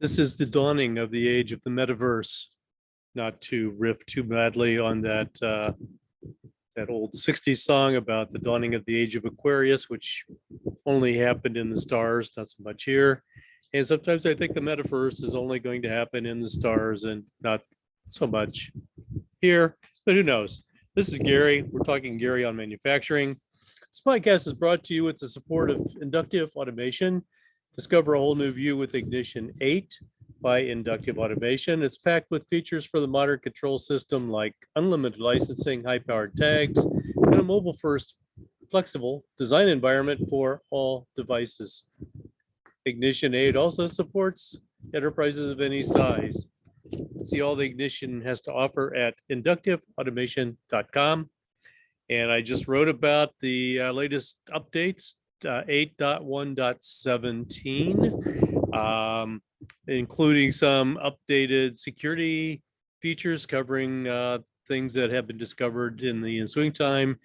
This is the dawning of the age of the metaverse. Not to riff too badly on that old 60s song about the dawning of the age of Aquarius, which only happened in the stars, not so much here. And sometimes I think the metaverse is only going to happen in the stars and not so much here, but who knows? This is Gary. We're talking Gary on manufacturing. This podcast is brought to you with the support of Inductive Automation. Discover a whole new view with Ignition 8 by Inductive Automation. It's packed with features for the modern control system like unlimited licensing, high-powered tags, and a mobile-first flexible design environment for all devices. Ignition 8 also supports enterprises of any size. See all the Ignition has to offer at inductiveautomation.com. And I just wrote about the latest updates, 8.1.17, including some updated security features covering things that have been discovered in the ensuing time,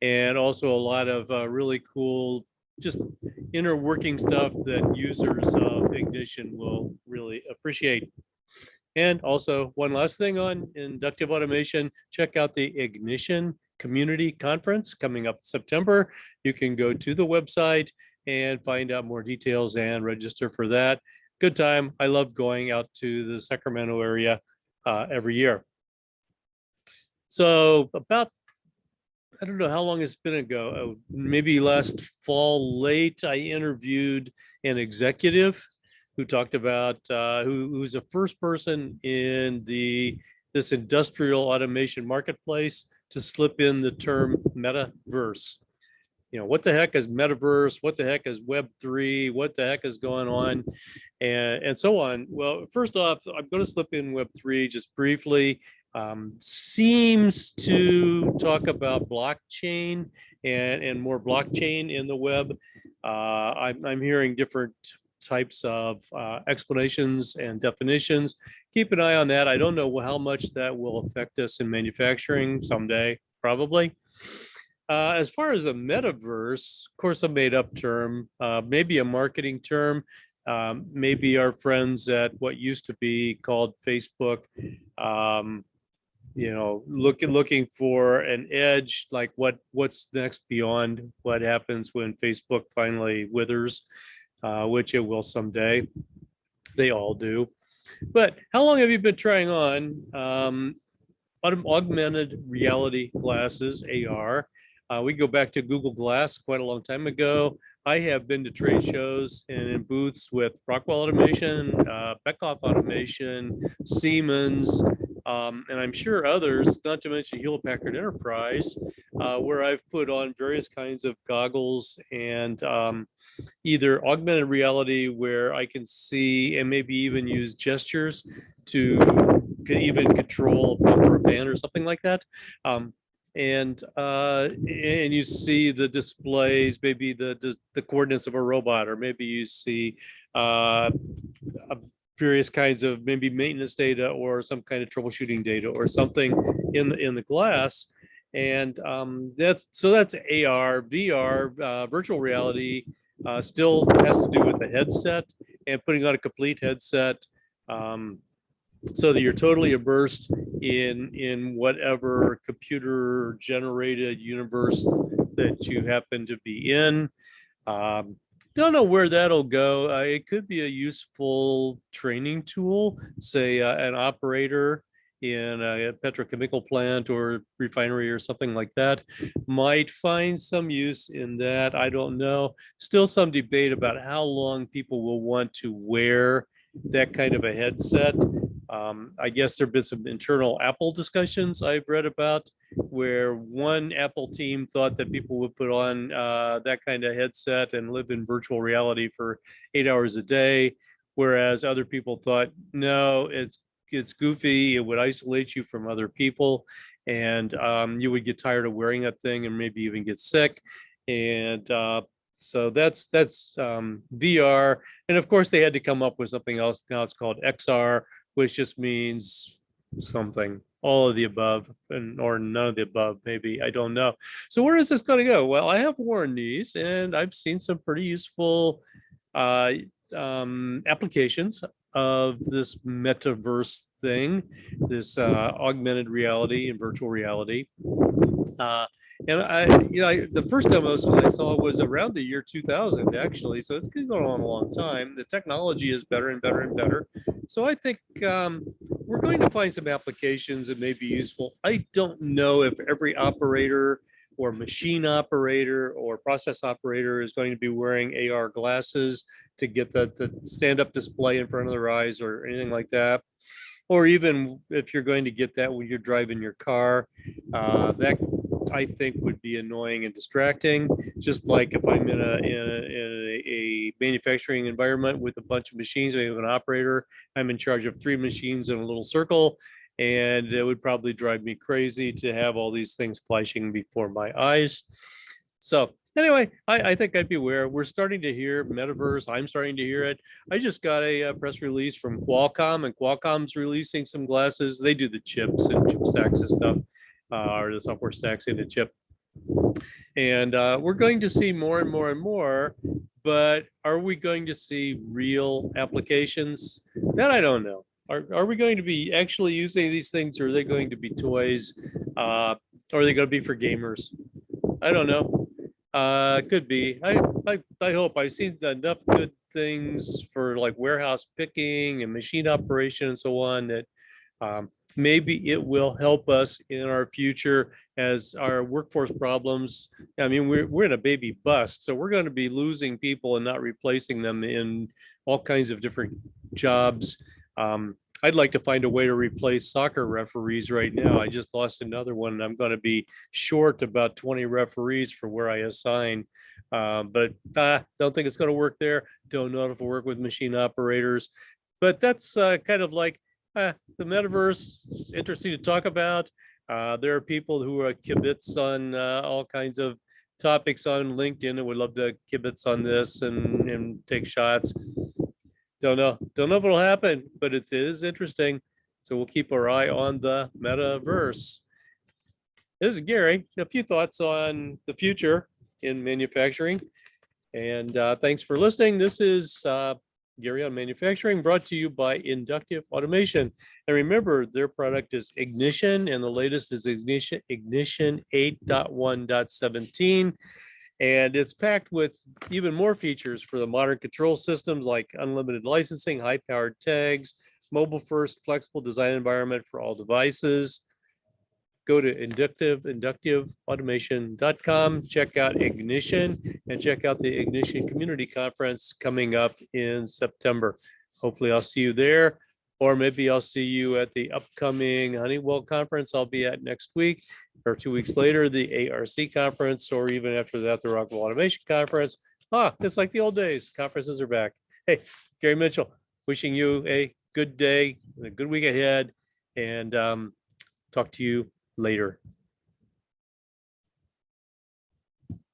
and also a lot of really cool, just inner working stuff that users of Ignition will really appreciate. And also one last thing on Inductive Automation, check out the Ignition Community Conference coming up in September. You can go to the website and find out more details and register for that. Good time. I love going out to the Sacramento area every year. So about, I don't know how long it's been ago, maybe last fall late, I interviewed an executive who talked about, who's the first person in this industrial automation marketplace to slip in the term metaverse. You know, what the heck is metaverse? What the heck is Web3? What the heck is going on? And so on. Well, first off, I'm going to slip in Web3 just briefly. Seems to talk about blockchain and more blockchain in the web. I'm hearing different types of explanations and definitions. Keep an eye on that. I don't know how much that will affect us in manufacturing someday, probably. As far as the metaverse, of course, a made-up term, maybe a marketing term, maybe our friends at what used to be called Facebook, you know, looking for an edge, like what's next beyond what happens when Facebook finally withers, which it will someday. They all do. But how long have you been trying on augmented reality glasses, AR? We go back to Google Glass quite a long time ago. I have been to trade shows and in booths with Rockwell Automation, Beckhoff Automation, Siemens, and I'm sure others, not to mention Hewlett Packard Enterprise, where I've put on various kinds of goggles and either augmented reality where I can see and maybe even use gestures to even control a bumper van or something like that. And you see the displays, maybe the coordinates of a robot, or maybe you see various kinds of maybe maintenance data or some kind of troubleshooting data or something in the glass. And that's AR, VR, virtual reality. Still has to do with the headset and putting on a complete headset, so that you're totally immersed in whatever computer generated universe that you happen to be in. Don't know where that'll go. It could be a useful training tool, say an operator in a petrochemical plant or refinery or something like that might find some use in that. I don't know. Still some debate about how long people will want to wear that kind of a headset. I guess there have been some internal Apple discussions I've read about where one Apple team thought that people would put on that kind of headset and live in virtual reality for 8 hours a day, whereas other people thought, no, it's goofy. It would isolate you from other people, and you would get tired of wearing that thing and maybe even get sick. And so that's VR. And of course, they had to come up with something else. Now it's called XR, which just means something. all of the above, and or none of the above, maybe. I don't know. So where is this going to go? Well, I have worn these, and I've seen some pretty useful uh, applications of this metaverse thing, this augmented reality and virtual reality. Uh, and the first demos I saw was around the year 2000, actually. So it's been going on a long time. The technology is better and better and better. So I think we're going to find some applications that may be useful. I don't know if every operator or machine operator or process operator is going to be wearing AR glasses to get the stand-up display in front of their eyes or anything like that. Or even if you're going to get that when you're driving your car, that I think would be annoying and distracting. Just like if I'm in a manufacturing environment with a bunch of machines, I have an operator, I'm in charge of 3 machines in a little circle, and it would probably drive me crazy to have all these things flashing before my eyes. So anyway, I think I'd be aware. We're starting to hear metaverse. I'm starting to hear it. I just got a press release from Qualcomm, and Qualcomm's releasing some glasses. They do the chips and chip stacks and stuff, or the software stacks in the chip. And we're going to see more and more and more. But are we going to see real applications? That I don't know. Are we going to be actually using these things, or are they going to be toys? Or are they going to be for gamers? I don't know. Could be. I hope. I've seen enough good things for like warehouse picking and machine operation and so on that maybe it will help us in our future as our workforce problems. I mean, we're in a baby bust, so we're going to be losing people and not replacing them in all kinds of different jobs. I'd like to find a way to replace soccer referees right now. I just lost another one, and I'm going to be short about 20 referees for where I assign. But don't think it's going to work there. Don't know if it'll work with machine operators. But that's kind of like the metaverse. Interesting to talk about. There are people who are kibitz on all kinds of topics on LinkedIn and would love to kibitz on this and take shots. Don't know if it'll happen, but it is interesting. So we'll keep our eye on the metaverse. This is Gary. A few thoughts on the future in manufacturing. And thanks for listening. This is Gary on Manufacturing, brought to you by Inductive Automation. And remember, their product is Ignition, and the latest is Ignition 8.1.17. And it's packed with even more features for the modern control systems like unlimited licensing, high-powered tags, mobile-first flexible design environment for all devices. Go to inductiveautomation.com, check out Ignition, and check out the Ignition Community Conference coming up in September. Hopefully I'll see you there, or maybe I'll see you at the upcoming Honeywell conference I'll be at next week, or 2 weeks later, the ARC conference, or even after that, the Rockwell Automation Conference. It's like the old days. Conferences are back. Hey, Gary Mitchell, wishing you a good day, a good week ahead, and talk to you later.